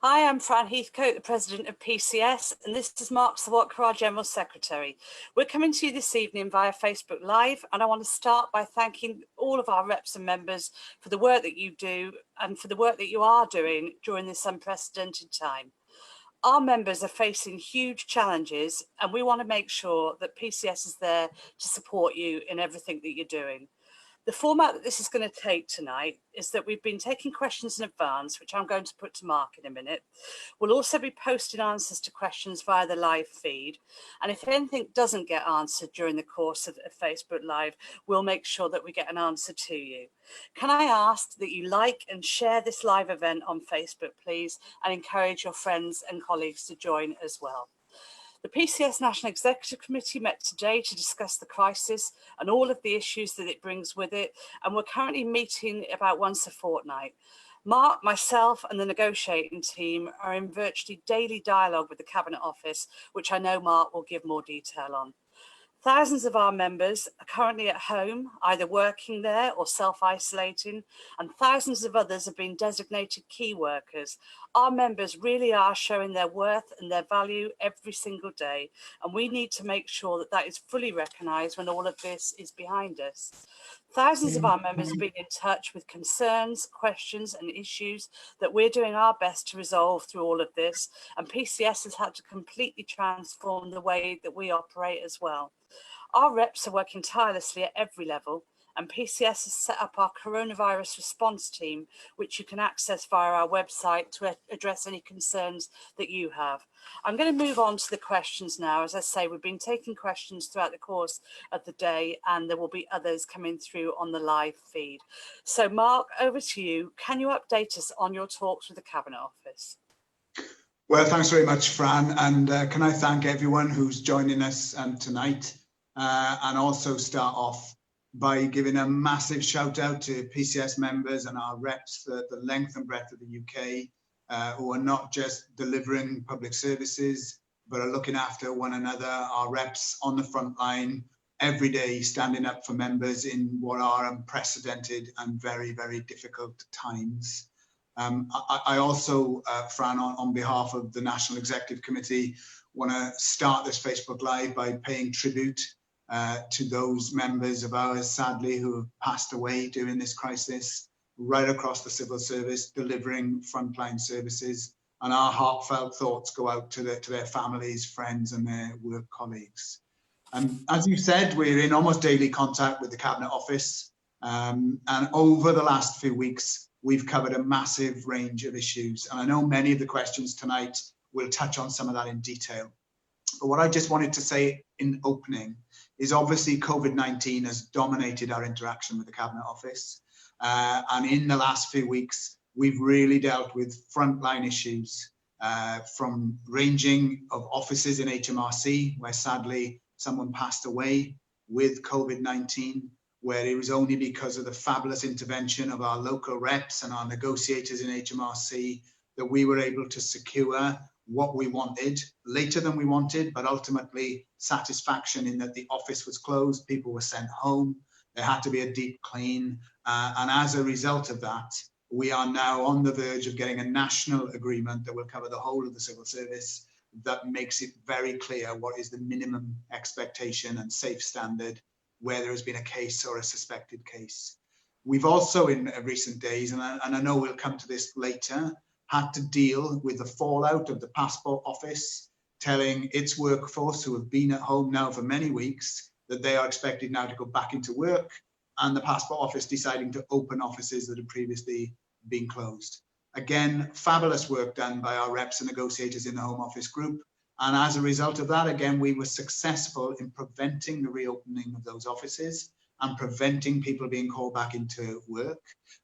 Hi, I'm Fran Heathcote, the President of PCS, and this is Mark Serwotka, our General Secretary. We're coming to you this evening via Facebook Live, and I want to start by thanking all of our reps and members for the work that you do and for the work that you are doing during this unprecedented time. Our members are facing huge challenges, and we want to make sure that PCS is there to support you in everything that you're doing. The format that this is going to take tonight is that we've been taking questions in advance, which I'm going to put to Mark in a minute. We'll also be posting answers to questions via the live feed. And if anything doesn't get answered during the course of Facebook Live, we'll make sure that we get an answer to you. Can I ask that you like and share this live event on Facebook, please, and encourage your friends and colleagues to join as well. The PCS National Executive Committee met today to discuss the crisis and all of the issues that it brings with it, and we're currently meeting about once a fortnight. Mark, myself and the negotiating team are in virtually daily dialogue with the Cabinet Office, which I know Mark will give more detail on. Thousands of our members are currently at home, either working there or self-isolating, and thousands of others have been designated key workers. Our members really are showing their worth and their value every single day, and we need to make sure that that is fully recognised when all of this is behind us. Thousands of our members have been in touch with concerns, questions and issues that we're doing our best to resolve through all of this, and PCS has had to completely transform the way that we operate as well. Our reps are working tirelessly at every level, and PCS has set up our coronavirus response team, which you can access via our website to address any concerns that you have. I'm going to move on to the questions now. As I say, we've been taking questions throughout the course of the day, and there will be others coming through on the live feed. So Mark, over to you. Can you update us on your talks with the Cabinet Office? Well, thanks very much, Fran, and can I thank everyone who's joining us tonight, and also start off by giving a massive shout out to PCS members and our reps for the length and breadth of the UK, who are not just delivering public services, but are looking after one another, our reps on the front line every day, standing up for members in what are unprecedented and very, very difficult times. I also, Fran, on behalf of the National Executive Committee, want to start this Facebook Live by paying tribute to those members of ours, sadly, who have passed away during this crisis, right across the civil service, delivering frontline services. And our heartfelt thoughts go out to their families, friends, and their work colleagues. As you said, we're in almost daily contact with the Cabinet Office. And over the last few weeks, we've covered a massive range of issues. And I know many of the questions tonight will touch on some of that in detail. But what I just wanted to say in opening is obviously COVID-19 has dominated our interaction with the Cabinet Office. And in the last few weeks, we've really dealt with frontline issues, from ranging of offices in HMRC, where sadly someone passed away with COVID-19, where it was only because of the fabulous intervention of our local reps and our negotiators in HMRC that we were able to secure what we wanted, later than we wanted, but ultimately satisfaction in that the office was closed, people were sent home, there had to be a deep clean, and as a result of that, we are now on the verge of getting a national agreement that will cover the whole of the civil service that makes it very clear what is the minimum expectation and safe standard where there has been a case or a suspected case. We've also in recent days, and I know we'll come to this later, had to deal with the fallout of the Passport Office telling its workforce who have been at home now for many weeks that they are expected now to go back into work, and the Passport Office deciding to open offices that had previously been closed. Again, fabulous work done by our reps and negotiators in the Home Office group. And as a result of that, again, we were successful in preventing the reopening of those offices and preventing people being called back into work.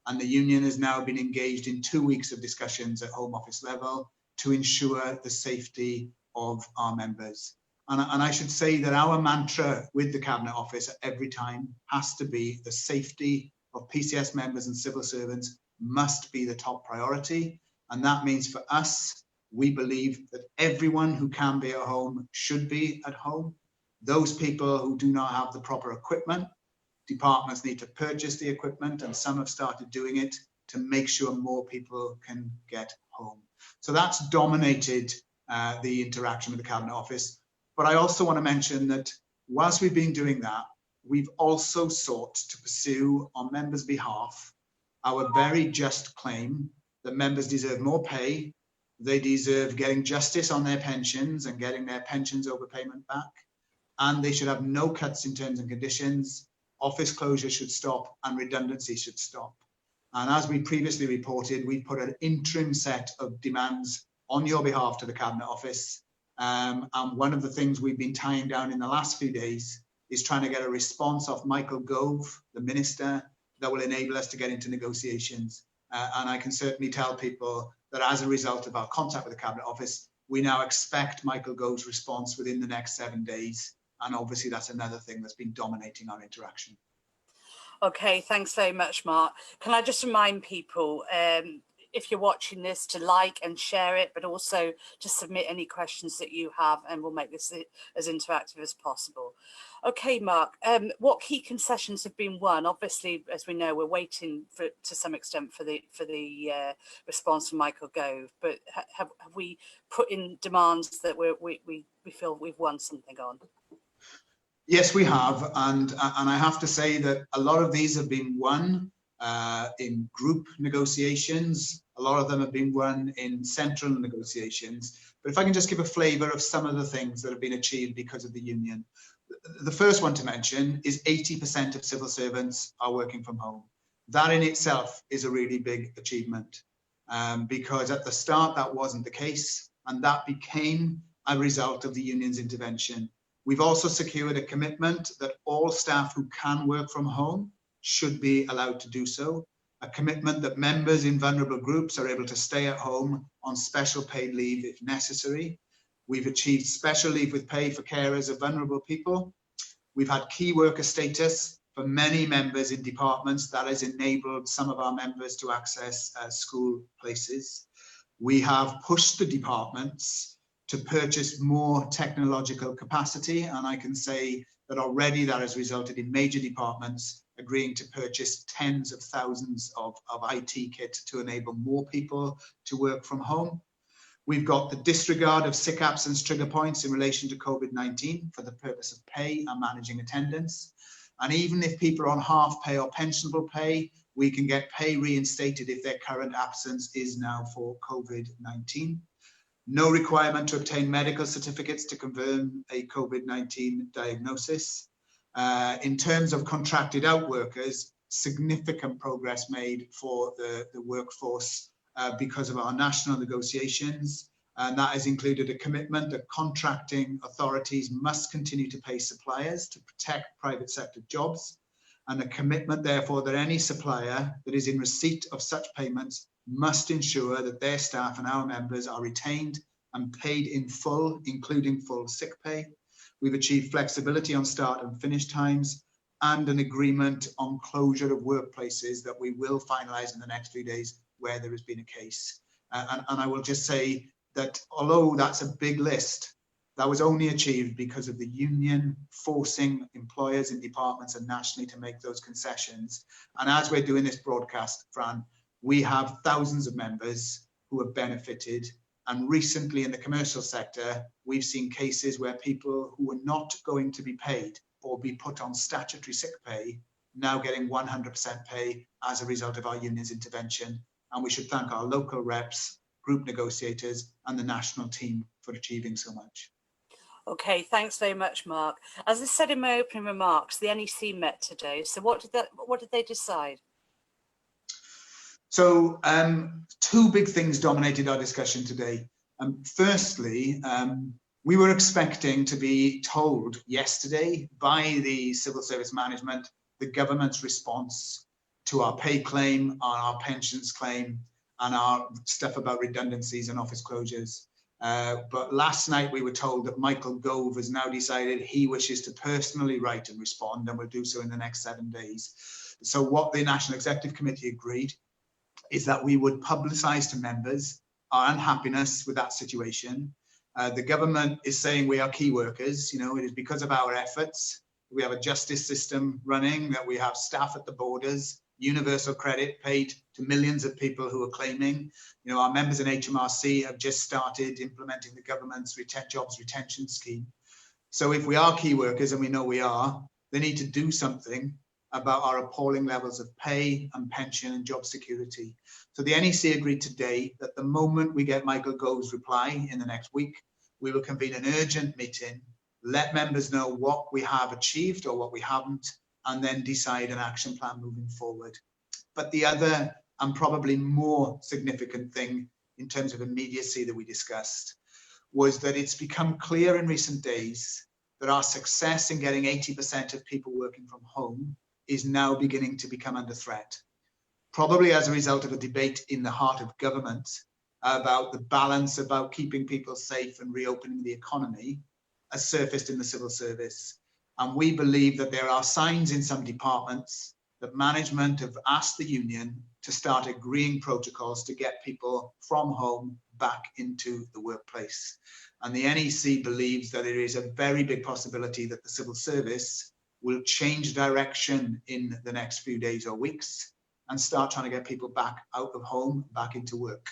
And the union has now been engaged in 2 weeks of discussions at Home Office level to ensure the safety of our members. And I should say that our mantra with the Cabinet Office at every time has to be the safety of PCS members and civil servants must be the top priority. And that means for us, we believe that everyone who can be at home should be at home. Those people who do not have the proper equipment, departments need to purchase the equipment, and some have started doing it to make sure more people can get home. So that's dominated the interaction with the Cabinet Office. But I also want to mention that whilst we've been doing that, we've also sought to pursue on members' behalf our very just claim that members deserve more pay, they deserve getting justice on their pensions and getting their pensions overpayment back, and they should have no cuts in terms and conditions, office closure should stop, and redundancy should stop. And as we previously reported, we put an interim set of demands on your behalf to the Cabinet Office. And one of the things we've been tying down in the last few days is trying to get a response off Michael Gove, the Minister, that will enable us to get into negotiations. And I can certainly tell people that as a result of our contact with the Cabinet Office, we now expect Michael Gove's response within the next 7 days. And obviously that's another thing that's been dominating our interaction. Okay, thanks very much, Mark. Can I just remind people, if you're watching this, to like and share it, but also to submit any questions that you have, and we'll make this as interactive as possible. Okay, Mark, what key concessions have been won? Obviously, as we know, we're waiting to some extent for the response from Michael Gove, but have we put in demands that we feel we've won something on? Yes, we have, and I have to say that a lot of these have been won in group negotiations. A lot of them have been won in central negotiations. But if I can just give a flavour of some of the things that have been achieved because of the union. The first one to mention is 80% of civil servants are working from home. That in itself is a really big achievement, because at the start that wasn't the case, and that became a result of the union's intervention. We've also secured a commitment that all staff who can work from home should be allowed to do so. A commitment that members in vulnerable groups are able to stay at home on special paid leave if necessary. We've achieved special leave with pay for carers of vulnerable people. We've had key worker status for many members in departments that has enabled some of our members to access school places. We have pushed the departments to purchase more technological capacity, and I can say that already that has resulted in major departments agreeing to purchase tens of thousands of IT kit to enable more people to work from home. We've got the disregard of sick absence trigger points in relation to COVID-19 for the purpose of pay and managing attendance. And even if people are on half pay or pensionable pay, we can get pay reinstated if their current absence is now for COVID-19. No requirement to obtain medical certificates to confirm a COVID-19 diagnosis. In terms of contracted out workers, significant progress made for the workforce because of our national negotiations. And that has included a commitment that contracting authorities must continue to pay suppliers to protect private sector jobs, and a commitment, therefore, that any supplier that is in receipt of such payments must ensure that their staff and our members are retained and paid in full, including full sick pay. We've achieved flexibility on start and finish times, and an agreement on closure of workplaces that we will finalise in the next few days where there has been a case. And I will just say that although that's a big list, that was only achieved because of the union forcing employers in departments and nationally to make those concessions. And as we're doing this broadcast, Fran, we have thousands of members who have benefited. And recently in the commercial sector, we've seen cases where people who were not going to be paid or be put on statutory sick pay now getting 100% pay as a result of our union's intervention. And we should thank our local reps, group negotiators, and the national team for achieving so much. Okay, thanks very much, Mark. As I said in my opening remarks, the NEC met today. So what did they decide? So two big things dominated our discussion today. Firstly, we were expecting to be told yesterday by the civil service management the government's response to our pay claim, on our pensions claim, and our stuff about redundancies and office closures. But last night we were told that Michael Gove has now decided he wishes to personally write and respond, and will do so in the next 7 days. So what the National Executive Committee agreed is that we would publicise to members our unhappiness with that situation. The government is saying we are key workers. You know, it is because of our efforts. We have a justice system running, that we have staff at the borders, universal credit paid to millions of people who are claiming. You know, our members in HMRC have just started implementing the government's jobs retention scheme. So if we are key workers, and we know we are, they need to do something about our appalling levels of pay and pension and job security. So the NEC agreed today that the moment we get Michael Gove's reply in the next week, we will convene an urgent meeting, let members know what we have achieved or what we haven't, and then decide an action plan moving forward. But the other and probably more significant thing in terms of immediacy that we discussed was that it's become clear in recent days that our success in getting 80% of people working from home is now beginning to become under threat. Probably as a result of a debate in the heart of government about the balance about keeping people safe and reopening the economy has surfaced in the civil service. And we believe that there are signs in some departments that management have asked the union to start agreeing protocols to get people from home back into the workplace. And the NEC believes that it is a very big possibility that the civil service will change direction in the next few days or weeks and start trying to get people back out of home, back into work.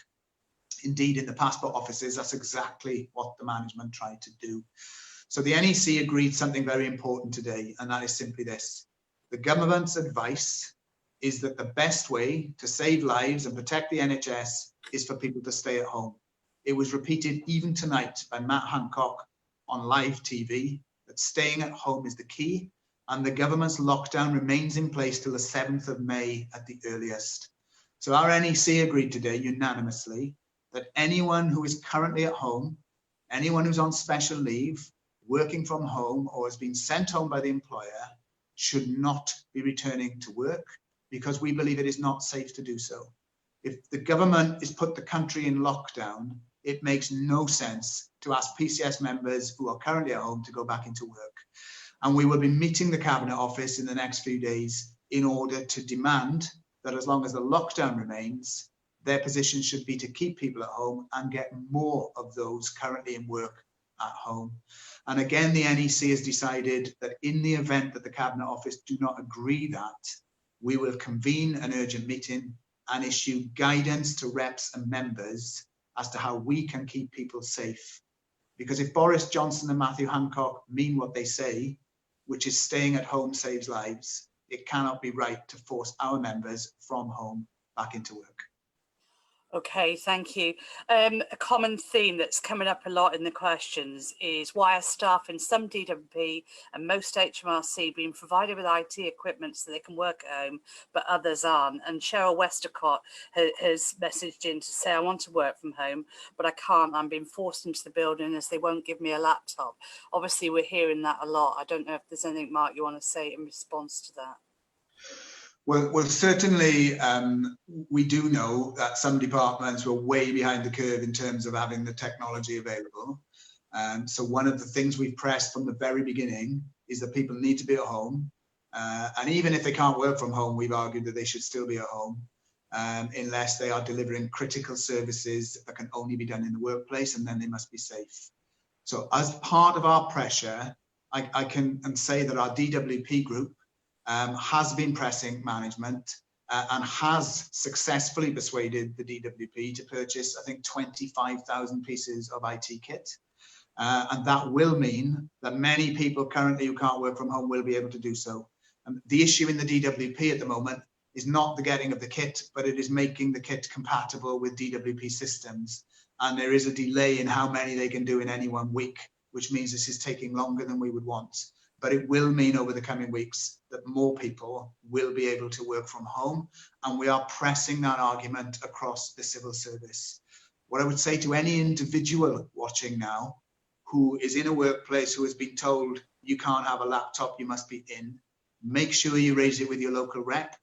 Indeed, in the passport offices, that's exactly what the management tried to do. So the NEC agreed something very important today, and that is simply this. The government's advice is that the best way to save lives and protect the NHS is for people to stay at home. It was repeated even tonight by Matt Hancock on live TV that staying at home is the key, and the government's lockdown remains in place till the 7th of May at the earliest. So our NEC agreed today unanimously that anyone who is currently at home, anyone who's on special leave, working from home, or has been sent home by the employer should not be returning to work, because we believe it is not safe to do so. If the government has put the country in lockdown, it makes no sense to ask PCS members who are currently at home to go back into work. And we will be meeting the Cabinet Office in the next few days in order to demand that as long as the lockdown remains, their position should be to keep people at home and get more of those currently in work at home. And again, the NEC has decided that in the event that the Cabinet Office do not agree that, we will convene an urgent meeting and issue guidance to reps and members as to how we can keep people safe. Because if Boris Johnson and Matthew Hancock mean what they say, which is staying at home saves lives, it cannot be right to force our members from home back into work. Okay, thank you. A common theme that's coming up a lot in the questions is why are staff in some DWP and most HMRC being provided with IT equipment so they can work at home, but others aren't? And Cheryl Westercott has messaged in to say, I want to work from home, but I can't. I'm being forced into the building as they won't give me a laptop. Obviously, we're hearing that a lot. I don't know if there's anything, Mark, you want to say in response to that. Well, certainly we do know that some departments were way behind the curve in terms of having the technology available. So one of the things we've pressed from the very beginning is that people need to be at home. And even if they can't work from home, we've argued that they should still be at home unless they are delivering critical services that can only be done in the workplace, and then they must be safe. So as part of our pressure, I can say that our DWP group has been pressing management and has successfully persuaded the DWP to purchase, I think, 25,000 pieces of IT kit. And that will mean that many people currently who can't work from home will be able to do so. And the issue in the DWP at the moment is not the getting of the kit, but it is making the kit compatible with DWP systems. And there is a delay in how many they can do in any 1 week, which means this is taking longer than we would want. But it will mean over the coming weeks that more people will be able to work from home, and we are pressing that argument across the civil service. What I would say to any individual watching now who is in a workplace who has been told you can't have a laptop, you must be in, make sure you raise it with your local rep.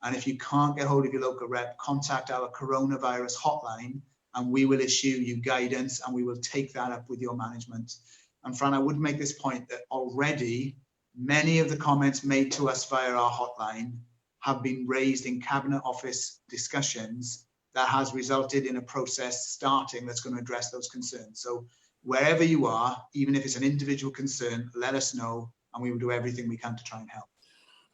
And if you can't get hold of your local rep, contact our coronavirus hotline and we will issue you guidance and we will take that up with your management. And Fran, I would make this point that already many of the comments made to us via our hotline have been raised in Cabinet Office discussions that has resulted in a process starting that's going to address those concerns. So wherever you are, even if it's an individual concern, let us know and we will do everything we can to try and help.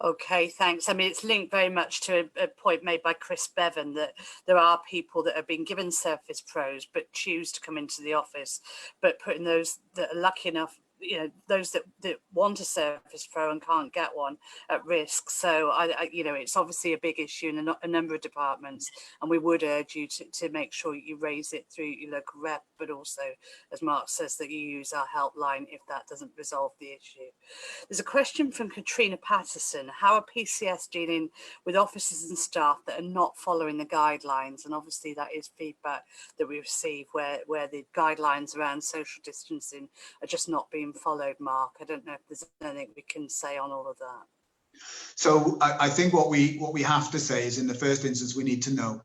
Okay, thanks. I mean, it's linked very much to a point made by Chris Bevan that there are people that have been given Surface Pros but choose to come into the office, but putting those that are lucky enough, you know, those that want a Surface Pro and can't get one at risk. So you know, it's obviously a big issue in a number of departments, and we would urge you to make sure you raise it through your local rep, but also, as Mark says, that you use our helpline if that doesn't resolve the issue. There's a question from Katrina Patterson. How are PCS dealing with officers and staff that are not following the guidelines? And obviously that is feedback that we receive where the guidelines around social distancing are just not being followed, Mark. I don't know if there's anything we can say on all of that. So I think what we have to say is, in the first instance, we need to know.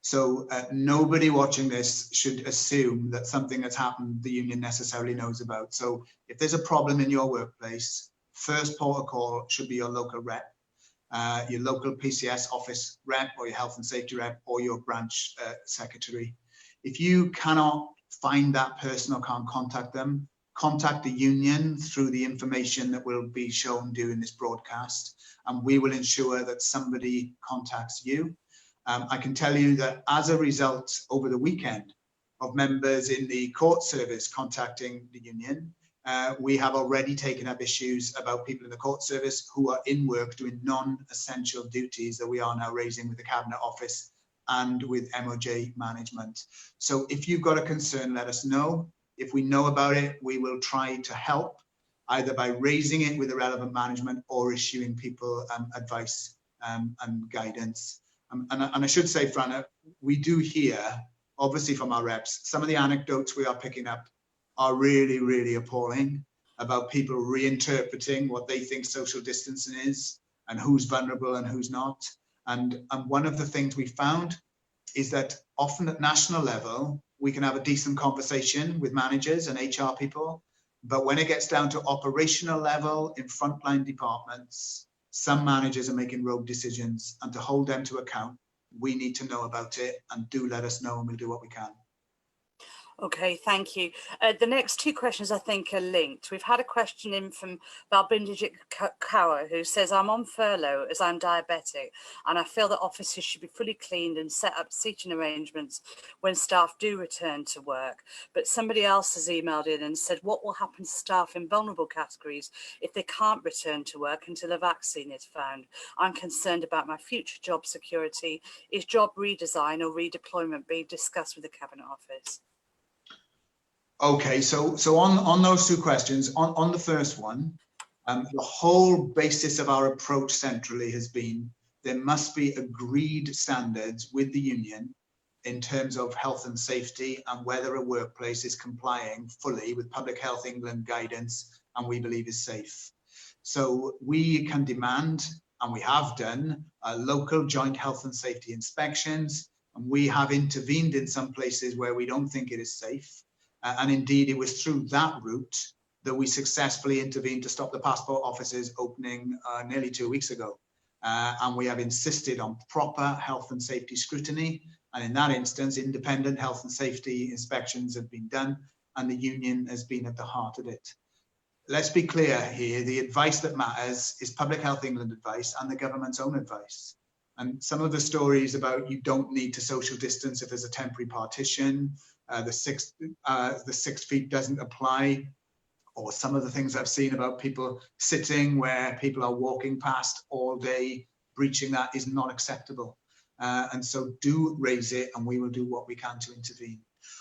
So nobody watching this should assume that something that's happened the union necessarily knows about. So if there's a problem in your workplace, first port of call should be your local rep, your local PCS office rep, or your health and safety rep, or your branch secretary. If you cannot find that person or can't contact them, contact the union through the information that will be shown during this broadcast, and we will ensure that somebody contacts you. I can tell you that as a result over the weekend of members in the court service contacting the union, we have already taken up issues about people in the court service who are in work doing non-essential duties that we are now raising with the Cabinet Office and with MOJ management. So if you've got a concern, let us know. If we know about it, we will try to help, either by raising it with the relevant management or issuing people advice and guidance. And I should say, Fran, we do hear, obviously from our reps, some of the anecdotes we are picking up are really, really appalling about people reinterpreting what they think social distancing is and who's vulnerable and who's not. And one of the things we found is that often at national level, we can have a decent conversation with managers and HR people, but when it gets down to operational level in frontline departments, some managers are making rogue decisions, and to hold them to account, we need to know about it, and do let us know and we'll do what we can. Okay, thank you. The next two questions I think are linked. We've had a question in from Balbindijit Kaur, who says, I'm on furlough as I'm diabetic, and I feel that offices should be fully cleaned and set up seating arrangements when staff do return to work. But somebody else has emailed in and said, what will happen to staff in vulnerable categories if they can't return to work until a vaccine is found? I'm concerned about my future job security. Is job redesign or redeployment being discussed with the Cabinet Office? Okay, so on those two questions, on the first one, the whole basis of our approach centrally has been there must be agreed standards with the union in terms of health and safety and whether a workplace is complying fully with Public Health England guidance and we believe is safe. So we can demand, and we have done, local joint health and safety inspections, and we have intervened in some places where we don't think it is safe. And indeed, it was through that route that we successfully intervened to stop the passport offices opening nearly 2 weeks ago. And we have insisted on proper health and safety scrutiny. And in that instance, independent health and safety inspections have been done, and the union has been at the heart of it. Let's be clear here, the advice that matters is Public Health England advice and the government's own advice. And some of the stories about you don't need to social distance if there's a temporary partition, the 6 feet doesn't apply, or some of the things I've seen about people sitting where people are walking past all day, breaching that is not acceptable. And so do raise it, and we will do what we can to intervene.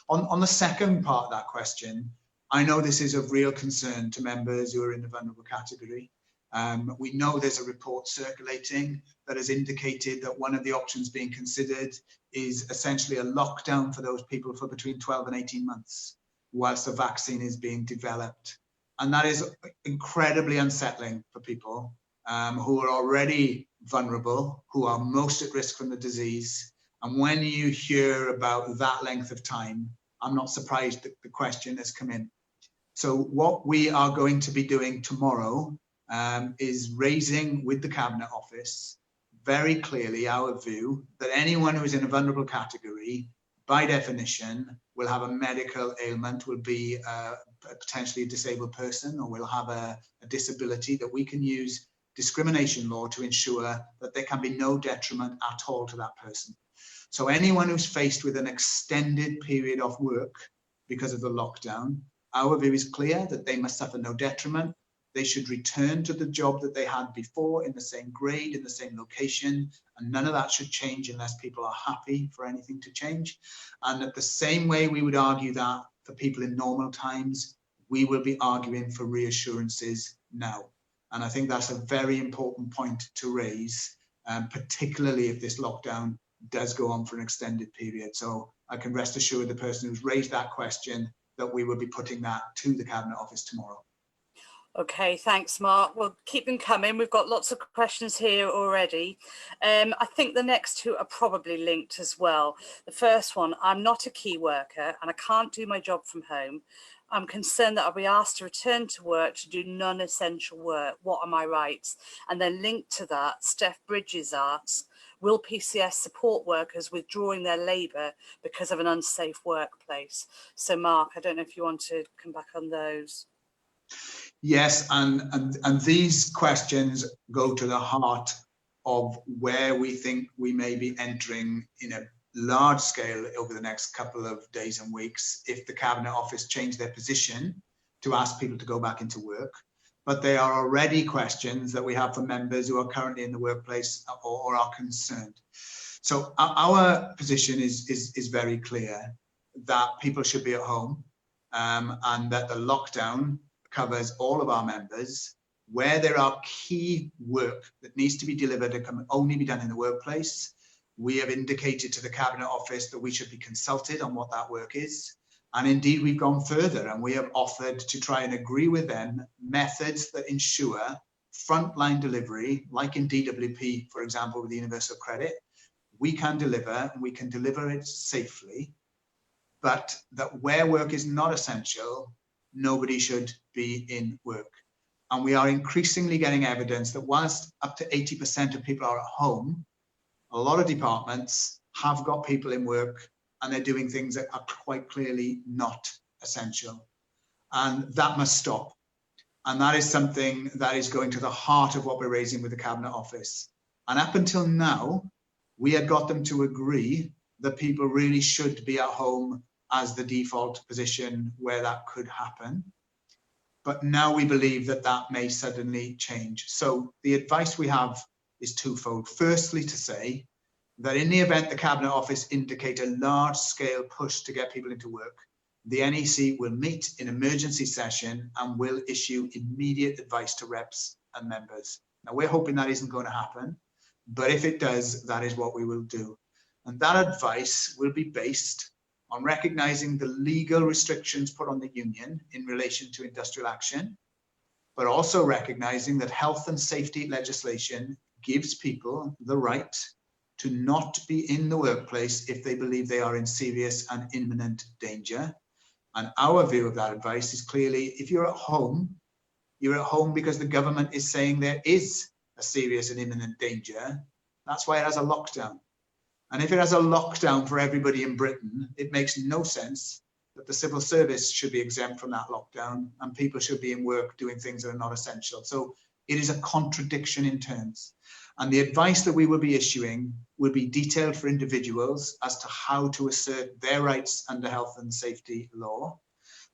On the second part of that question, I know this is of real concern to members who are in the vulnerable category. We know there's a report circulating that has indicated that one of the options being considered is essentially a lockdown for those people for between 12 and 18 months, whilst a vaccine is being developed. And that is incredibly unsettling for people who are already vulnerable, who are most at risk from the disease. And when you hear about that length of time, I'm not surprised that the question has come in. So what we are going to be doing tomorrow is raising with the Cabinet Office very clearly our view that anyone who is in a vulnerable category, by definition, will have a medical ailment, will be potentially a disabled person, or will have a disability that we can use discrimination law to ensure that there can be no detriment at all to that person. So anyone who's faced with an extended period of work because of the lockdown, our view is clear that they must suffer no detriment. They should return to the job that they had before in the same grade, in the same location, and none of that should change unless people are happy for anything to change. And at the same way we would argue that for people in normal times, we will be arguing for reassurances now. And I think that's a very important point to raise, particularly if this lockdown does go on for an extended period. So I can rest assured the person who's raised that question that we will be putting that to the Cabinet Office tomorrow. Okay, thanks, Mark. Well, keep them coming. We've got lots of questions here already. I think the next two are probably linked as well. The first one, I'm not a key worker and I can't do my job from home. I'm concerned that I'll be asked to return to work to do non-essential work. What are my rights? And then linked to that, Steph Bridges asks, will PCS support workers withdrawing their labour because of an unsafe workplace? So, Mark, I don't know if you want to come back on those. Yes, and these questions go to the heart of where we think we may be entering in a large scale over the next couple of days and weeks if the Cabinet Office change their position to ask people to go back into work. But they are already questions that we have for members who are currently in the workplace or are concerned. So our position is very clear that people should be at home and that the lockdown covers all of our members. Where there are key work that needs to be delivered, it can only be done in the workplace. We have indicated to the Cabinet Office that we should be consulted on what that work is. And indeed, we've gone further and we have offered to try and agree with them methods that ensure frontline delivery, like in DWP, for example, with the Universal Credit, we can deliver and we can deliver it safely, but that where work is not essential, nobody should be in work. And we are increasingly getting evidence that whilst up to 80% of people are at home, a lot of departments have got people in work and they're doing things that are quite clearly not essential. And that must stop. And that is something that is going to the heart of what we're raising with the Cabinet Office. And up until now, we had got them to agree that people really should be at home as the default position where that could happen. But now we believe that that may suddenly change. So the advice we have is twofold. Firstly, to say that in the event the Cabinet Office indicate a large-scale push to get people into work, the NEC will meet in emergency session and will issue immediate advice to reps and members. Now, we're hoping that isn't going to happen, but if it does, that is what we will do. And that advice will be based on recognising the legal restrictions put on the union in relation to industrial action, but also recognising that health and safety legislation gives people the right to not be in the workplace if they believe they are in serious and imminent danger. And our view of that advice is clearly, if you're at home because the government is saying there is a serious and imminent danger. That's why it has a lockdown. And if it has a lockdown for everybody in Britain, it makes no sense that the civil service should be exempt from that lockdown and people should be in work doing things that are not essential. So it is a contradiction in terms. And the advice that we will be issuing will be detailed for individuals as to how to assert their rights under health and safety law.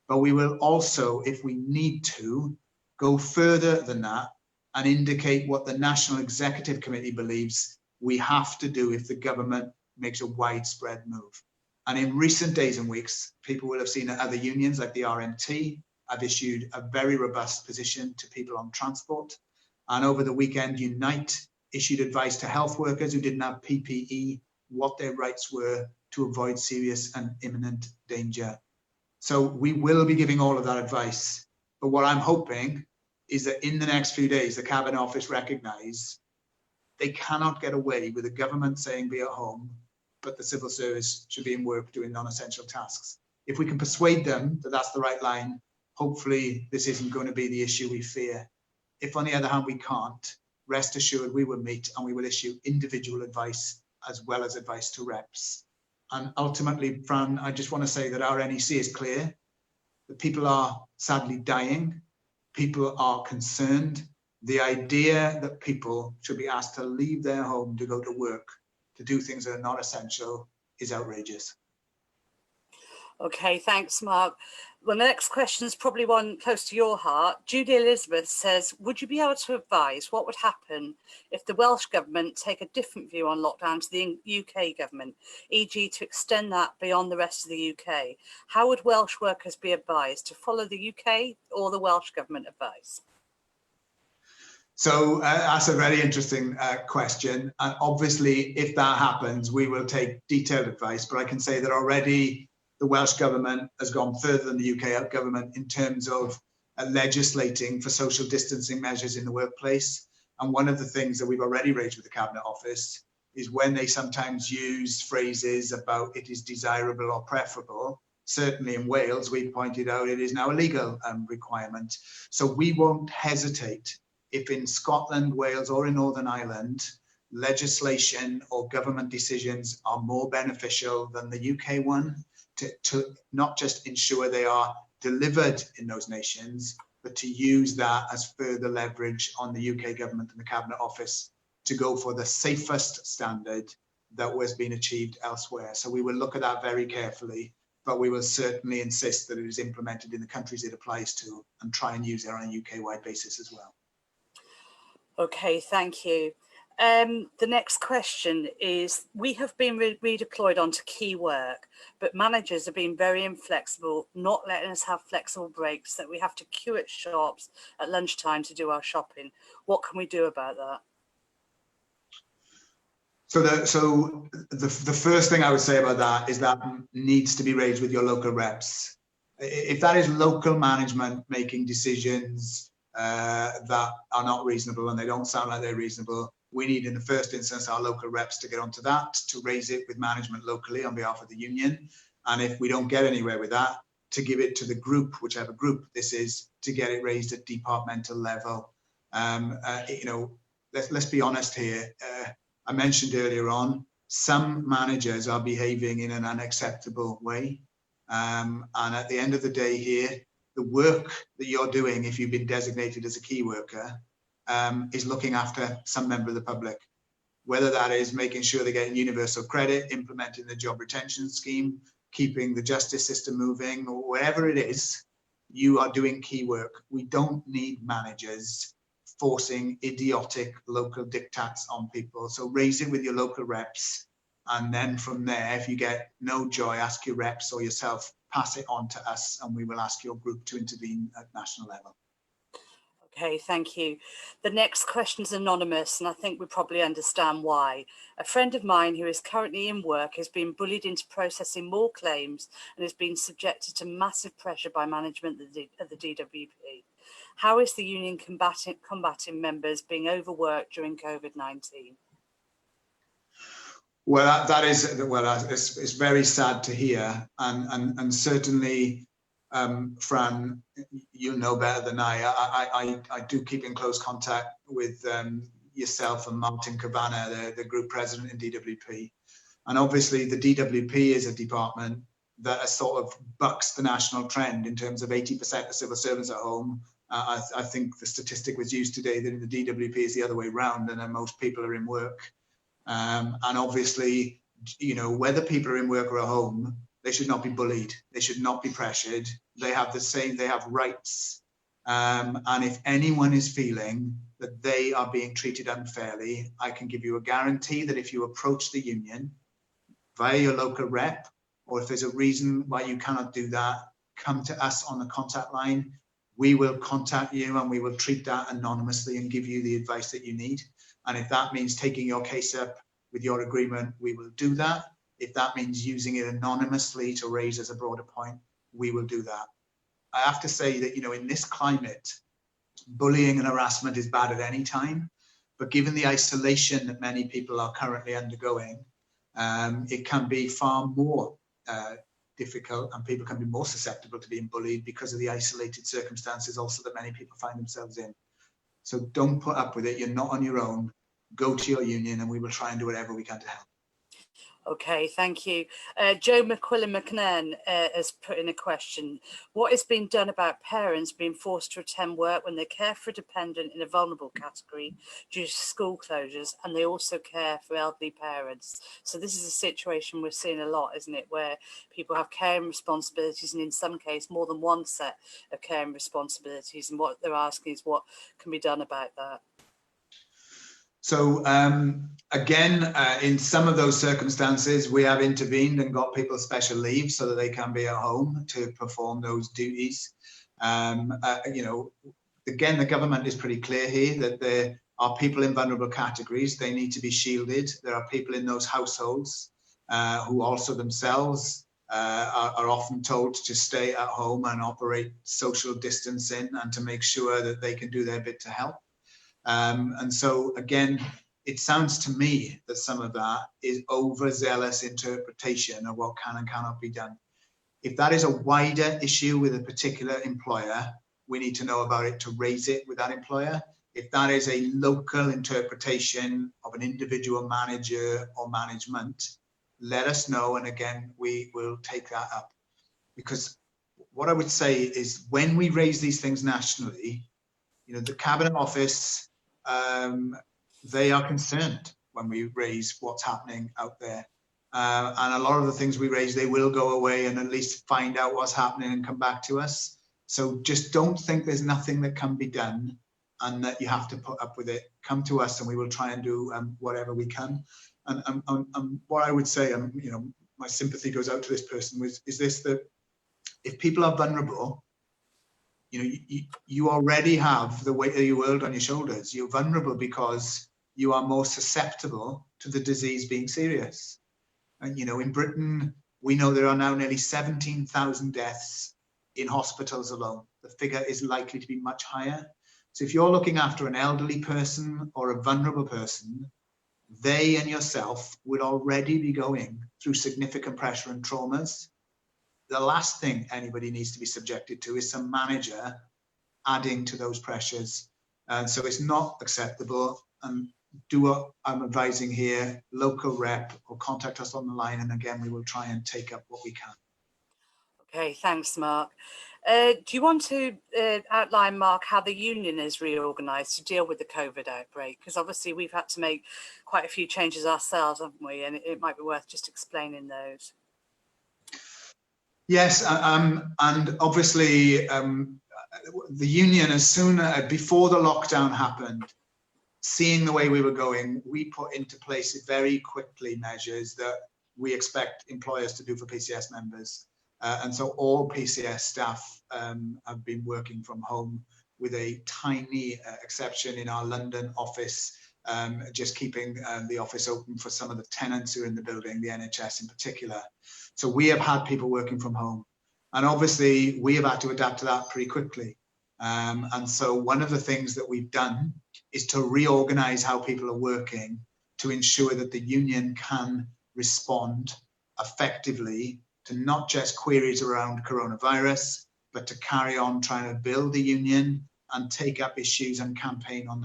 But we will also, if we need to, go further than that and indicate what the National Executive Committee believes we have to do if the government makes a widespread move. And in recent days and weeks, people will have seen that other unions like the RMT have issued a very robust position to people on transport. And over the weekend, Unite issued advice to health workers who didn't have PPE, what their rights were to avoid serious and imminent danger. So we will be giving all of that advice. But what I'm hoping is that in the next few days, the Cabinet Office recognise they cannot get away with the government saying be at home, but the civil service should be in work doing non-essential tasks. If we can persuade them that that's the right line, hopefully this isn't going to be the issue we fear. If on the other hand we can't, rest assured we will meet and we will issue individual advice as well as advice to reps. And ultimately, Fran, I just want to say that our NEC is clear that people are sadly dying, people are concerned, The idea that people should be asked to leave their home to go to work, to do things that are not essential, is outrageous. Okay, thanks, Mark. Well, the next question is probably one close to your heart. Judy Elizabeth says, would you be able to advise what would happen if the Welsh government take a different view on lockdown to the UK government, e.g. to extend that beyond the rest of the UK? How would Welsh workers be advised to follow the UK or the Welsh government advice? So that's a very interesting question. And obviously, if that happens, we will take detailed advice. But I can say that already the Welsh government has gone further than the UK government in terms of legislating for social distancing measures in the workplace. And one of the things that we've already raised with the Cabinet Office is when they sometimes use phrases about it is desirable or preferable. Certainly in Wales, we pointed out it is now a legal requirement. So we won't hesitate if in Scotland, Wales, or in Northern Ireland, legislation or government decisions are more beneficial than the UK one, to not just ensure they are delivered in those nations, but to use that as further leverage on the UK government and the Cabinet Office to go for the safest standard that was being achieved elsewhere. So we will look at that very carefully, but we will certainly insist that it is implemented in the countries it applies to and try and use it on a UK-wide basis as well. Okay, thank you. The next question is, we have been redeployed onto key work, but managers have been very inflexible, not letting us have flexible breaks, that we have to queue at shops at lunchtime to do our shopping. What can we do about that? So the first thing I would say about that is that needs to be raised with your local reps. If that is local management making decisions that are not reasonable and they don't sound like they're reasonable, we need in the first instance our local reps to get onto that, to raise it with management locally on behalf of the union. And if we don't get anywhere with that, to give it to the group, whichever group this is, to get it raised at departmental level. You know, let's be honest here. I mentioned earlier on, some managers are behaving in an unacceptable way. And at the end of the day here, the work that you're doing, if you've been designated as a key worker, is looking after some member of the public, whether that is making sure they're getting universal credit, implementing the job retention scheme, keeping the justice system moving, or whatever it is, you are doing key work. We don't need managers forcing idiotic local diktats on people. So raise it with your local reps. And then from there, if you get no joy, ask your reps or yourself, pass it on to us, and we will ask your group to intervene at national level. Okay, thank you. The next question is anonymous, and I think we probably understand why. A friend of mine who is currently in work has been bullied into processing more claims and has been subjected to massive pressure by management of the DWP. How is the union combating members being overworked during COVID-19? Well, it's very sad to hear, and certainly, Fran, you know better than I do keep in close contact with yourself and Martin Cabana, the group president in DWP. And obviously the DWP is a department that sort of bucks the national trend in terms of 80% of civil servants at home. I think the statistic was used today that in the DWP is the other way around, and then most people are in work. And obviously, you know, whether people are in work or at home, they should not be bullied. They should not be pressured. They have they have rights. And if anyone is feeling that they are being treated unfairly, I can give you a guarantee that if you approach the union via your local rep, or if there's a reason why you cannot do that, come to us on the contact line. We will contact you and we will treat that anonymously and give you the advice that you need. And if that means taking your case up with your agreement, we will do that. If that means using it anonymously to raise as a broader point, we will do that. I have to say that, you know, in this climate, bullying and harassment is bad at any time, but given the isolation that many people are currently undergoing, it can be far more difficult, and people can be more susceptible to being bullied because of the isolated circumstances also that many people find themselves in. So don't put up with it. You're not on your own. Go to your union and we will try and do whatever we can to help. Okay, thank you. Joe McQuillan McNairn has put in a question. What is being done about parents being forced to attend work when they care for a dependent in a vulnerable category due to school closures, and they also care for elderly parents? So this is a situation we're seeing a lot, isn't it, where people have caring responsibilities, and in some cases more than one set of caring responsibilities, and what they're asking is what can be done about that. So again, in some of those circumstances, we have intervened and got people special leave so that they can be at home to perform those duties. You know, again, the government is pretty clear here that there are people in vulnerable categories. They need to be shielded. There are people in those households who also themselves are often told to stay at home and operate social distancing and to make sure that they can do their bit to help. And so, again, it sounds to me that some of that is overzealous interpretation of what can and cannot be done. If that is a wider issue with a particular employer, we need to know about it to raise it with that employer. If that is a local interpretation of an individual manager or management, let us know. And again, we will take that up. Because what I would say is when we raise these things nationally, you know, the Cabinet Office, they are concerned when we raise what's happening out there. And a lot of the things we raise, they will go away and at least find out what's happening and come back to us. So just don't think there's nothing that can be done and that you have to put up with it. Come to us and we will try and do whatever we can. And what I would say, you know, my sympathy goes out to this person, is this, that if people are vulnerable, you know, you already have the weight of your world on your shoulders. You're vulnerable because you are more susceptible to the disease being serious. And, you know, in Britain, we know there are now nearly 17,000 deaths in hospitals alone. The figure is likely to be much higher. So if you're looking after an elderly person or a vulnerable person, they and yourself would already be going through significant pressure and traumas. The last thing anybody needs to be subjected to is some manager adding to those pressures. And so it's not acceptable. And do what I'm advising here, local rep, or contact us on the line. And again, we will try and take up what we can. Okay, thanks, Mark. Do you want to outline, Mark, how the union is reorganised to deal with the COVID outbreak? Because obviously we've had to make quite a few changes ourselves, haven't we? And it might be worth just explaining those. Yes, and obviously the union, as soon before the lockdown happened, seeing the way we were going, we put into place very quickly measures that we expect employers to do for PCS members. And so all PCS staff have been working from home, with a tiny exception in our London office, just keeping the office open for some of the tenants who are in the building, the NHS in particular. So we have had people working from home. And obviously we have had to adapt to that pretty quickly. And so one of the things that we've done is to reorganize how people are working to ensure that the union can respond effectively to not just queries around coronavirus, but to carry on trying to build the union and take up issues and campaign on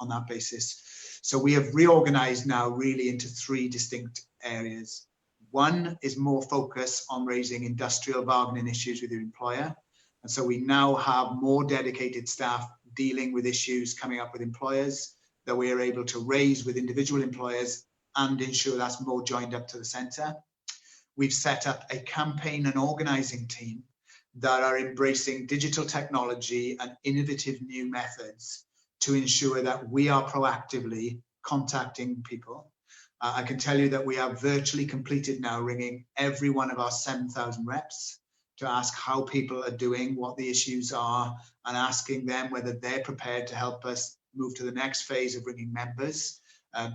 that basis. So we have reorganized now really into three distinct areas. One is more focus on raising industrial bargaining issues with your employer. And so we now have more dedicated staff dealing with issues coming up with employers that we are able to raise with individual employers and ensure that's more joined up to the centre. We've set up a campaign and organising team that are embracing digital technology and innovative new methods to ensure that we are proactively contacting people. I can tell you that we have virtually completed now ringing every one of our 7,000 reps to ask how people are doing, what the issues are, and asking them whether they're prepared to help us move to the next phase of ringing members,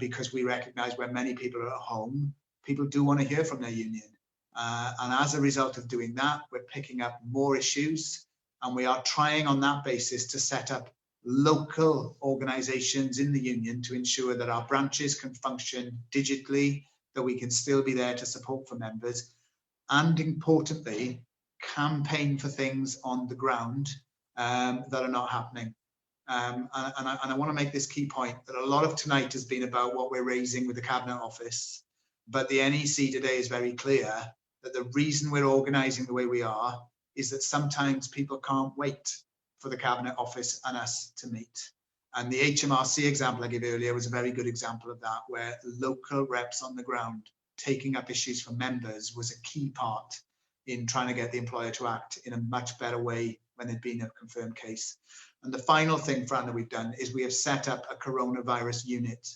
because we recognise when many people are at home, people do want to hear from their union. And as a result of doing that, we're picking up more issues, and we are trying on that basis to set up local organisations in the union to ensure that our branches can function digitally, that we can still be there to support for members, and importantly, campaign for things on the ground that are not happening. And I want to make this key point that a lot of tonight has been about what we're raising with the Cabinet Office. But the NEC today is very clear that the reason we're organising the way we are is that sometimes people can't wait for the Cabinet Office and us to meet. And the HMRC example I gave earlier was a very good example of that, where local reps on the ground taking up issues from members was a key part in trying to get the employer to act in a much better way when there'd been a confirmed case. And the final thing, Fran, that we've done is we have set up a coronavirus unit.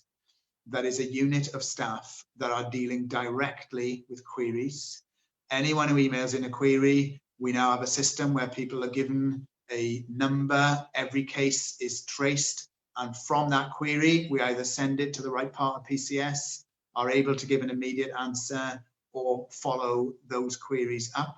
That is a unit of staff that are dealing directly with queries. Anyone who emails in a query, we now have a system where people are given a number, every case is traced, and from that query, we either send it to the right part of PCS, are able to give an immediate answer, or follow those queries up.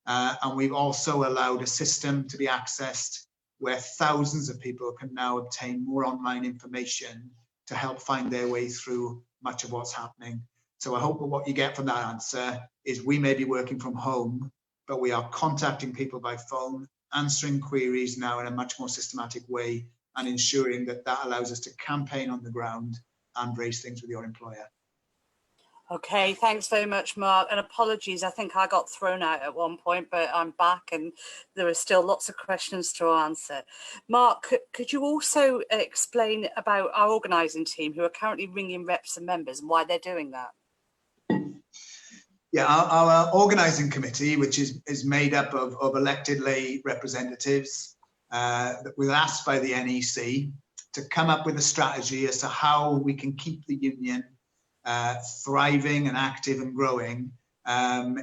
And we've also allowed a system to be accessed where thousands of people can now obtain more online information to help find their way through much of what's happening. So I hope that what you get from that answer is we may be working from home, but we are contacting people by phone, answering queries now in a much more systematic way, and ensuring that that allows us to campaign on the ground and raise things with your employer. Okay, thanks very much, Mark, and apologies, I think I got thrown out at one point, but I'm back and there are still lots of questions to answer. Mark, could you also explain about our organising team who are currently ringing reps and members and why they're doing that? Yeah, our organising committee, which is made up of elected lay representatives, that was asked by the NEC to come up with a strategy as to how we can keep the union thriving and active and growing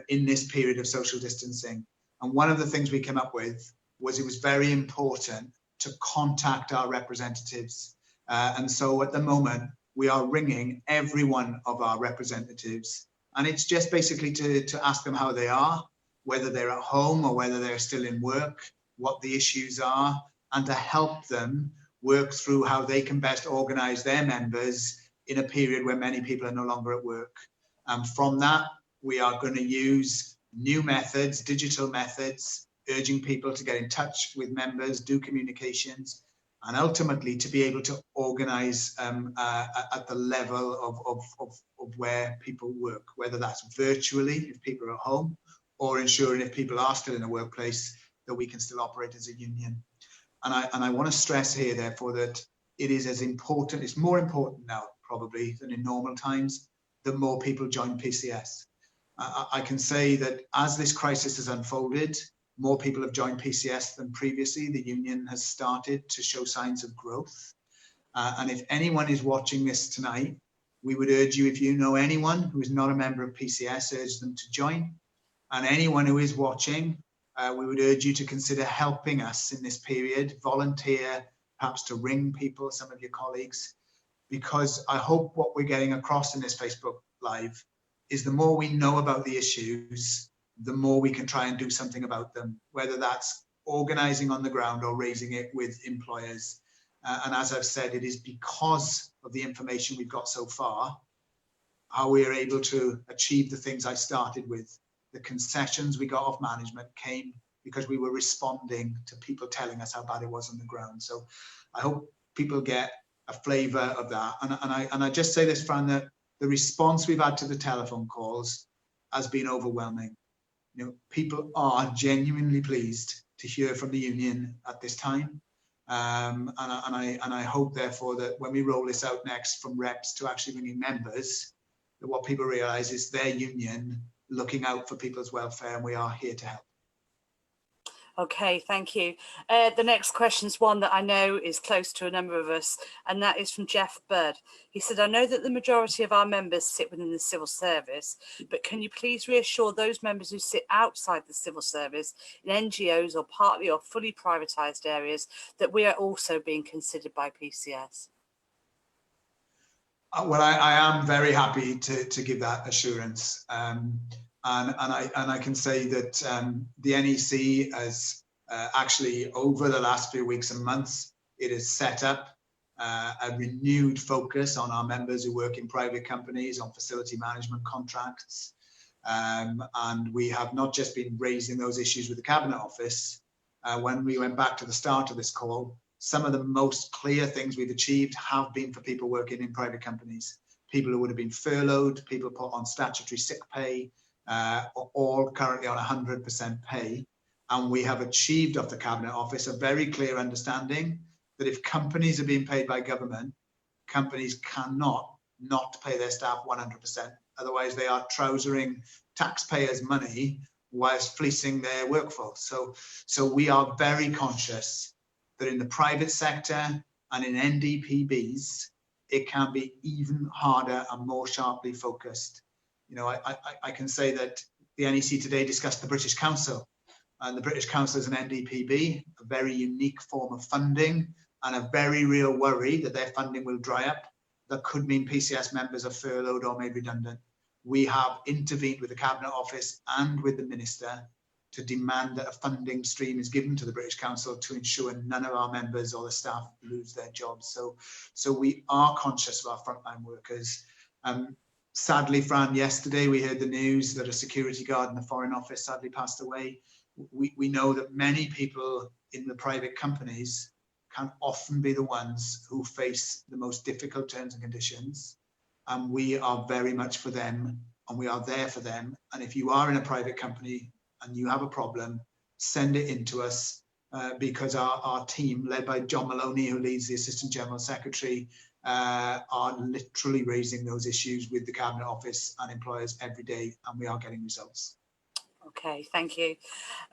in this period of social distancing. And one of the things we came up with was it was very important to contact our representatives. And so at the moment, we are ringing every one of our representatives. And it's just basically to ask them how they are, whether they're at home or whether they're still in work, what the issues are, and to help them work through how they can best organise their members in a period where many people are no longer at work. And from that, we are going to use new methods, digital methods, urging people to get in touch with members, do communications, and ultimately to be able to organise at the level of where people work, whether that's virtually, if people are at home, or ensuring if people are still in a workplace, that we can still operate as a union. And I want to stress here, therefore, that it is as important, it's more important now, probably, than in normal times, that more people join PCS. I can say that as this crisis has unfolded, more people have joined PCS than previously. The union has started to show signs of growth. And if anyone is watching this tonight, we would urge you, if you know anyone who is not a member of PCS, urge them to join. And anyone who is watching, we would urge you to consider helping us in this period, volunteer, perhaps to ring people, some of your colleagues, because I hope what we're getting across in this Facebook Live is the more we know about the issues, the more we can try and do something about them, whether that's organising on the ground or raising it with employers. And as I've said, it is because of the information we've got so far, how we are able to achieve the things I started with. The concessions we got off management came because we were responding to people telling us how bad it was on the ground. So I hope people get a flavour of that. And I just say this, Fran, that the response we've had to the telephone calls has been overwhelming. You know, people are genuinely pleased to hear from the union at this time. And I hope, therefore, that when we roll this out next from reps to actually ringing members, that what people realise is their union looking out for people's welfare, and we are here to help. Okay, thank you. The next question is one that I know is close to a number of us, and that is from Jeff Bird. He said, I know that the majority of our members sit within the civil service, but can you please reassure those members who sit outside the civil service in NGOs or partly or fully privatised areas that we are also being considered by PCS? Well, I am very happy to give that assurance. And I can say that the NEC has actually, over the last few weeks and months, it has set up a renewed focus on our members who work in private companies, on facility management contracts. And we have not just been raising those issues with the Cabinet Office. When we went back to the start of this call, some of the most clear things we've achieved have been for people working in private companies, people who would have been furloughed, people put on statutory sick pay, all currently on 100% pay. And we have achieved off the Cabinet Office a very clear understanding that if companies are being paid by government, companies cannot not pay their staff 100%. Otherwise, they are trousering taxpayers' money whilst fleecing their workforce. So we are very conscious that in the private sector and in NDPBs, it can be even harder and more sharply focused. You know, I can say that the NEC today discussed the British Council, and the British Council is an NDPB, a very unique form of funding, and a very real worry that their funding will dry up. That could mean PCS members are furloughed or made redundant. We have intervened with the Cabinet Office and with the Minister to demand that a funding stream is given to the British Council to ensure none of our members or the staff lose their jobs. So we are conscious of our frontline workers. Sadly, Fran, yesterday we heard the news that a security guard in the Foreign Office sadly passed away. We know that many people in the private companies can often be the ones who face the most difficult terms and conditions. And we are very much for them, and we are there for them. And if you are in a private company and you have a problem, send it in to us, because our team, led by John Maloney, who leads the Assistant General Secretary, are literally raising those issues with the Cabinet Office and employers every day, and we are getting results. Okay, thank you.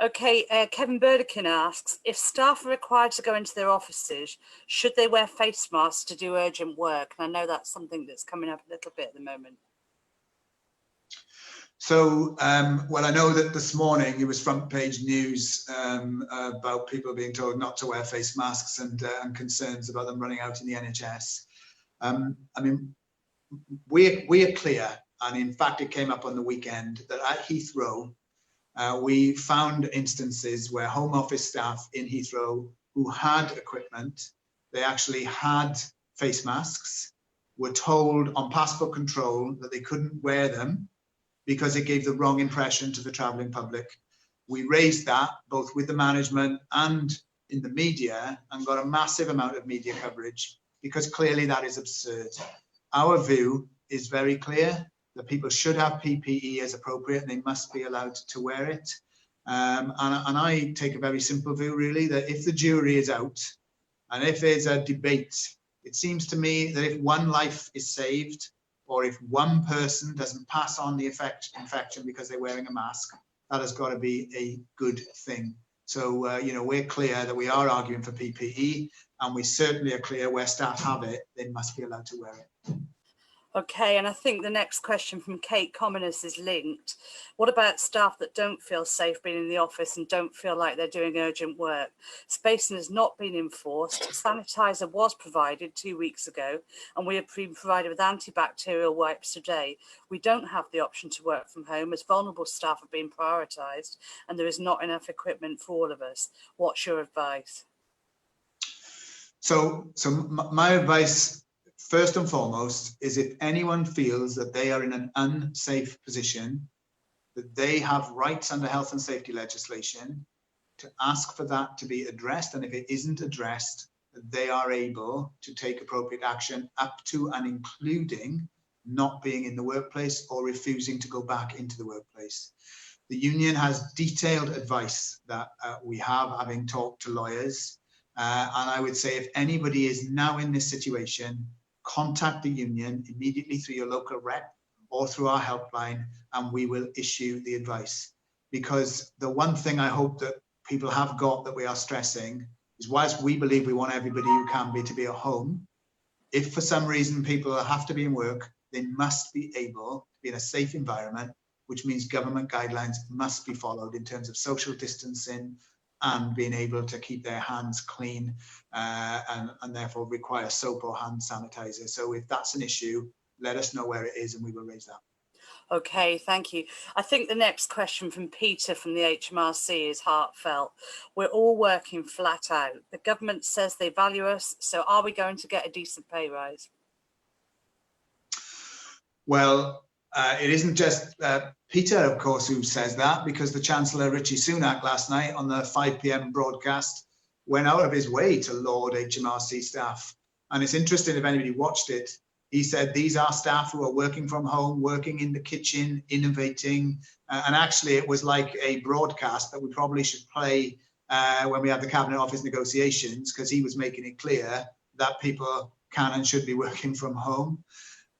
Okay, Kevin Burdekin asks, if staff are required to go into their offices, should they wear face masks to do urgent work? And I know that's something that's coming up a little bit at the moment. So, well, I know that this morning it was front page news about people being told not to wear face masks and concerns about them running out in the NHS. I mean, we are clear, and in fact it came up on the weekend, that at Heathrow, we found instances where Home Office staff in Heathrow who had equipment, they actually had face masks, were told on passport control that they couldn't wear them because it gave the wrong impression to the travelling public. We raised that both with the management and in the media and got a massive amount of media coverage, because clearly that is absurd. Our view is very clear, that people should have PPE as appropriate and they must be allowed to wear it. And I take a very simple view, really, that if the jury is out and if there's a debate, it seems to me that if one life is saved, or if one person doesn't pass on the infection because they're wearing a mask, that has got to be a good thing. So, you know, we're clear that we are arguing for PPE, and we certainly are clear where staff have it, they must be allowed to wear it. Okay, and I think the next question from Kate Commoners is linked. What about staff that don't feel safe being in the office and don't feel like they're doing urgent work? Spacing has not been enforced. Sanitizer was provided 2 weeks ago, and we have been provided with antibacterial wipes today. We don't have the option to work from home as vulnerable staff are being prioritised, and there is not enough equipment for all of us. What's your advice? So my advice, first and foremost, is if anyone feels that they are in an unsafe position, that they have rights under health and safety legislation to ask for that to be addressed. And if it isn't addressed, that they are able to take appropriate action up to and including not being in the workplace or refusing to go back into the workplace. The union has detailed advice that we have, having talked to lawyers. And I would say if anybody is now in this situation, contact the union immediately through your local rep or through our helpline, and we will issue the advice. Because the one thing I hope that people have got that we are stressing is, whilst we believe we want everybody who can be to be at home, if for some reason people have to be in work, they must be able to be in a safe environment, which means government guidelines must be followed in terms of social distancing and being able to keep their hands clean, and therefore require soap or hand sanitizer. So if that's an issue, let us know where it is and we will raise that. Okay, thank you. I think the next question from Peter from the HMRC is heartfelt. We're all working flat out. The government says they value us, so are we going to get a decent pay rise? Well, it isn't just Peter, of course, who says that, because the Chancellor, Rishi Sunak, last night on the 5 p.m. broadcast went out of his way to laud HMRC staff. And it's interesting, if anybody watched it, He said, these are staff who are working from home, working in the kitchen, innovating. And actually, it was like a broadcast that we probably should play when we had the Cabinet Office negotiations, because he was making it clear that people can and should be working from home.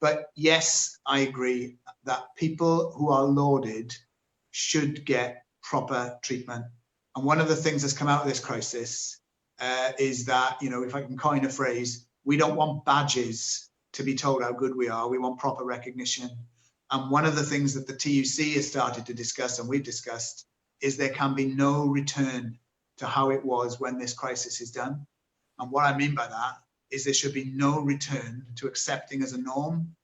But yes, I agree that people who are lauded should get proper treatment. And one of the things that's come out of this crisis is that, you know, if I can coin a phrase, we don't want badges to be told how good we are. We want proper recognition. And one of the things that the TUC has started to discuss, and we've discussed, is there can be no return to how it was when this crisis is done. And what I mean by that is there should be no return to accepting as a norm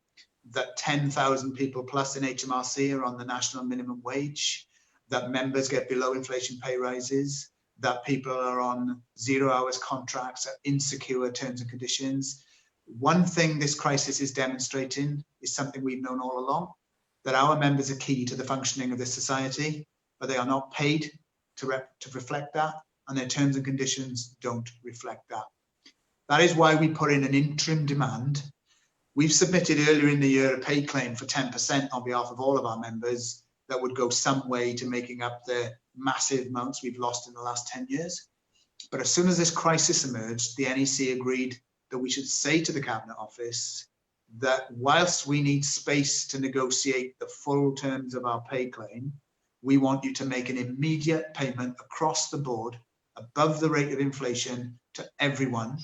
that 10,000 people plus in HMRC are on the national minimum wage, that members get below inflation pay rises, that people are on 0 hours contracts, insecure terms and conditions. One thing this crisis is demonstrating is something we've known all along, that our members are key to the functioning of this society, but they are not paid to reflect that, and their terms and conditions don't reflect that. That is why we put in an interim demand. We've submitted earlier in the year a pay claim for 10% on behalf of all of our members that would go some way to making up the massive amounts we've lost in the last 10 years. But as soon as this crisis emerged, the NEC agreed that we should say to the Cabinet Office that whilst we need space to negotiate the full terms of our pay claim, we want you to make an immediate payment across the board above the rate of inflation to everyone,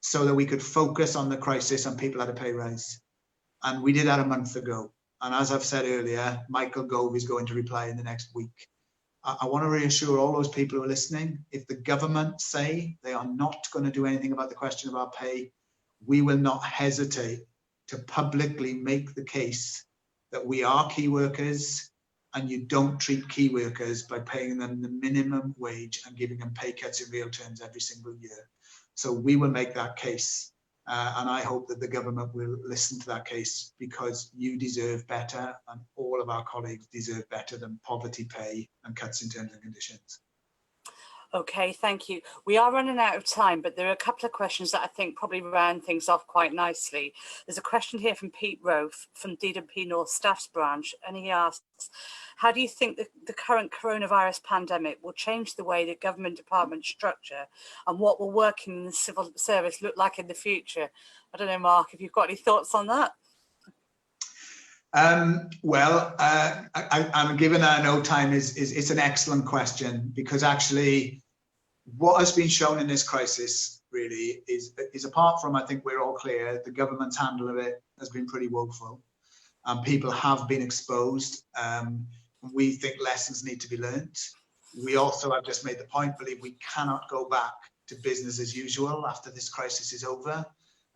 so that we could focus on the crisis and people had a pay rise. And we did that a month ago. And as I've said earlier, Michael Gove is going to reply in the next week. I want to reassure all those people who are listening, if the government say they are not going to do anything about the question of our pay, we will not hesitate to publicly make the case that we are key workers and you don't treat key workers by paying them the minimum wage and giving them pay cuts in real terms every single year. So we will make that case. And I hope that the government will listen to that case, because you deserve better and all of our colleagues deserve better than poverty pay and cuts in terms and conditions. Okay, thank you. We are running out of time, but there are a couple of questions that I think probably round things off quite nicely. There's a question here from Pete Rofe from DWP North Staffs Branch, and he asks, how do you think the current coronavirus pandemic will change the way that government departments structure, and what will working in the civil service look like in the future? I don't know, Mark, if you've got any thoughts on that. I'm given no time it's an excellent question, because actually what has been shown in this crisis really is apart from, I think we're all clear, the government's handle of it has been pretty woeful, and people have been exposed. We think lessons need to be learnt. We also have just made the point, believe we cannot go back to business as usual after this crisis is over.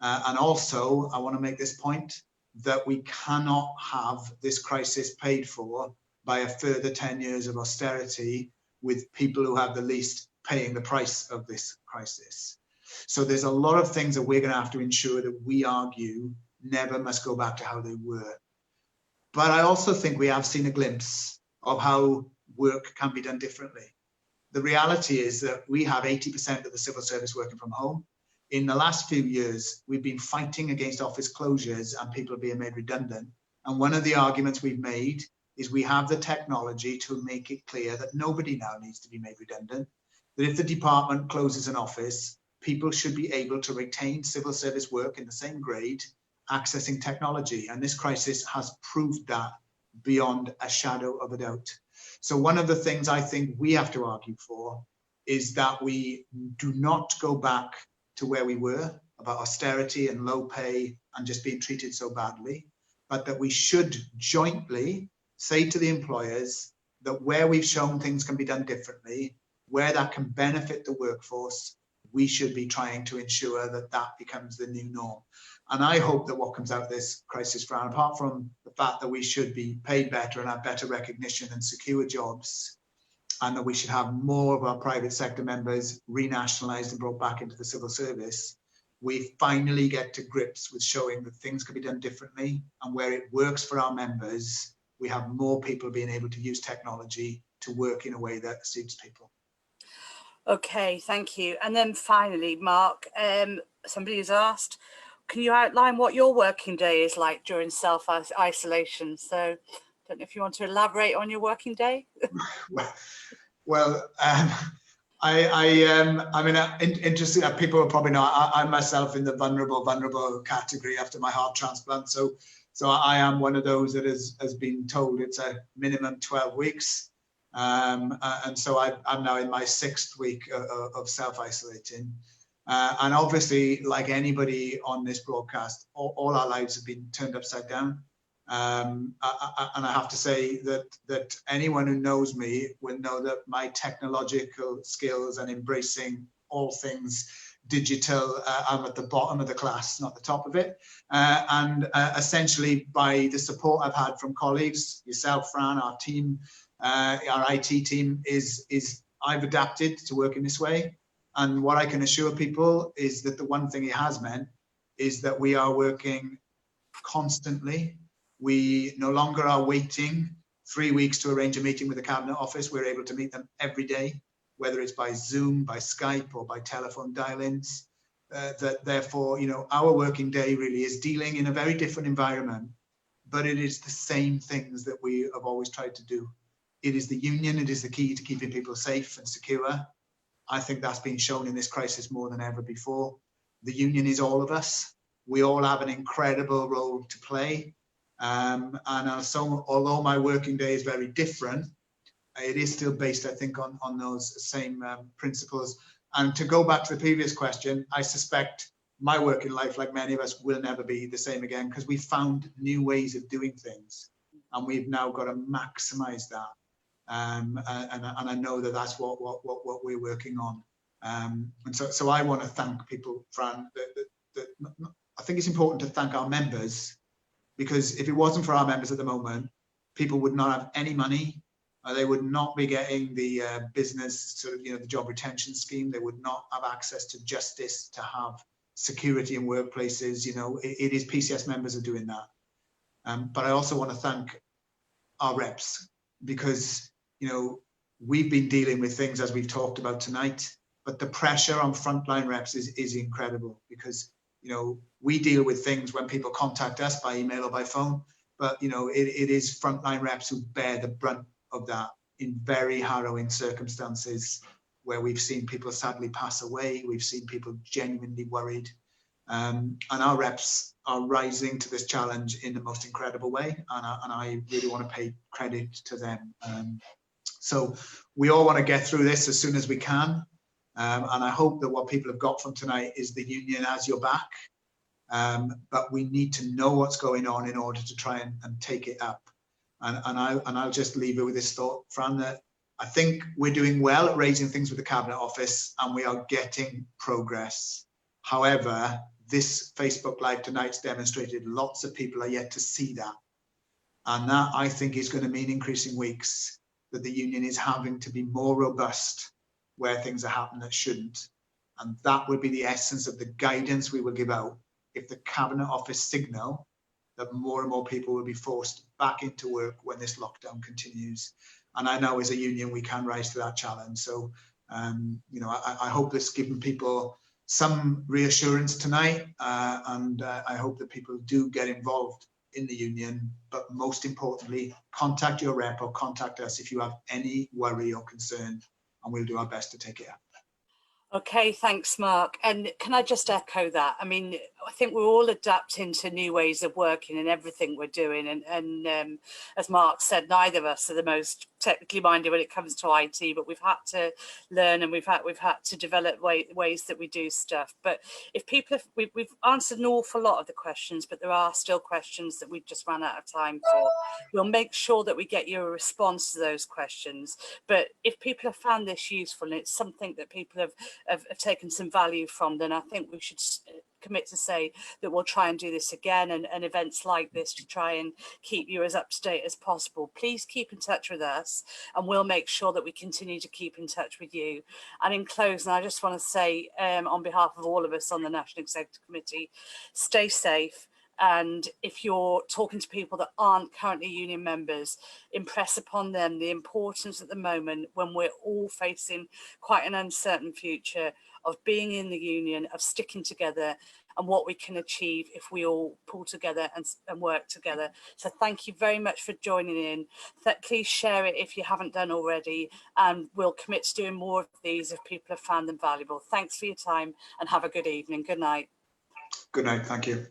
And also I want to make this point, that we cannot have this crisis paid for by a further 10 years of austerity with people who have the least paying the price of this crisis. So there's a lot of things that we're going to have to ensure that we argue never must go back to how they were. But I also think we have seen a glimpse of how work can be done differently. The reality is that we have 80% of the civil service working from home. In the last few years, we've been fighting against office closures and people being made redundant. And one of the arguments we've made is we have the technology to make it clear that nobody now needs to be made redundant. That if the department closes an office, people should be able to retain civil service work in the same grade, accessing technology. And this crisis has proved that beyond a shadow of a doubt. So one of the things I think we have to argue for is that we do not go back to where we were about austerity and low pay and just being treated so badly, but that we should jointly say to the employers that where we've shown things can be done differently, where that can benefit the workforce, we should be trying to ensure that that becomes the new norm. And I hope that what comes out of this crisis, Fran, apart from the fact that we should be paid better and have better recognition and secure jobs, and that we should have more of our private sector members renationalised and brought back into the civil service, we finally get to grips with showing that things can be done differently, and where it works for our members, we have more people being able to use technology to work in a way that suits people. Okay, thank you. And then finally, Mark, somebody has asked, can you outline what your working day is like during self-isolation? So I don't know if you want to elaborate on your working day. Well, I mean, interesting. People will probably know I'm myself in the vulnerable category after my heart transplant. So I am one of those that has been told it's a minimum 12 weeks. And so I'm now in my 6th week of self-isolating. And obviously, like anybody on this broadcast, all our lives have been turned upside down. And I have to say that anyone who knows me will know that my technological skills and embracing all things digital, I'm at the bottom of the class, not the top of it. And essentially, by the support I've had from colleagues, yourself, Fran, our team, our IT team, is I've adapted to working this way. And what I can assure people is that the one thing it has meant is that we are working constantly. We no longer are waiting 3 weeks to arrange a meeting with the Cabinet Office. We're able to meet them every day, whether it's by Zoom, by Skype, or by telephone dial-ins. Therefore, you know, our working day really is dealing in a very different environment, but it is the same things that we have always tried to do. It is the union, it is the key to keeping people safe and secure. I think that's been shown in this crisis more than ever before. The union is all of us. We all have an incredible role to play. And so, although my working day is very different, it is still based, I think, on those same principles. And to go back to the previous question, I suspect my working life, like many of us, will never be the same again, because we found new ways of doing things, and we've now got to maximize that. And I know that that's what we're working on. And so I want to thank people, Fran. I think it's important to thank our members, because if it wasn't for our members at the moment, people would not have any money. They would not be getting the business sort of, you know, the job retention scheme. They would not have access to justice, to have security in workplaces. You know, it is PCS members are doing that. But I also want to thank our reps, because, you know, we've been dealing with things as we've talked about tonight, but the pressure on frontline reps is incredible, because, you know, we deal with things when people contact us by email or by phone, but, you know, it is frontline reps who bear the brunt of that in very harrowing circumstances, where we've seen people sadly pass away. We've seen people genuinely worried. And our reps are rising to this challenge in the most incredible way. And I really want to pay credit to them. So we all want to get through this as soon as we can. And I hope that what people have got from tonight is the union has your back. But we need to know what's going on in order to try and take it up. And I'll just leave it with this thought, Fran, that I think we're doing well at raising things with the Cabinet Office, and we are getting progress. However, this Facebook Live tonight's demonstrated lots of people are yet to see that. And that, I think, is going to mean increasing weeks, that the union is having to be more robust where things are happening that shouldn't. And that would be the essence of the guidance we will give out if the Cabinet Office signal that more and more people will be forced back into work when this lockdown continues. And I know as a union, we can rise to that challenge. So, you know, I hope this given people some reassurance tonight, and I hope that people do get involved in the union, but most importantly, contact your rep or contact us if you have any worry or concern, and we'll do our best to take it up. Okay, thanks, Mark. And can I just echo that? I mean, I think we're all adapting to new ways of working in everything we're doing. And as Mark said, neither of us are the most technically minded when it comes to IT, but we've had to learn, and we've had to develop ways that we do stuff. But if people have, we've answered an awful lot of the questions, but there are still questions that we've just run out of time for. We'll make sure that we get you a response to those questions. But if people have found this useful and it's something that people have taken some value from, then I think we should commit to say that we'll try and do this again, and events like this to try and keep you as up to date as possible. Please keep in touch with us, and we'll make sure that we continue to keep in touch with you. And in closing, I just want to say, on behalf of all of us on the National Executive Committee, stay safe. And if you're talking to people that aren't currently union members, impress upon them the importance at the moment, when we're all facing quite an uncertain future, of being in the union, of sticking together. and what we can achieve if we all pull together and work together. So thank you very much for joining in. Please share it if you haven't done already, and we'll commit to doing more of these if people have found them valuable. Thanks for your time and have a good evening. Good night. Good night. Thank you.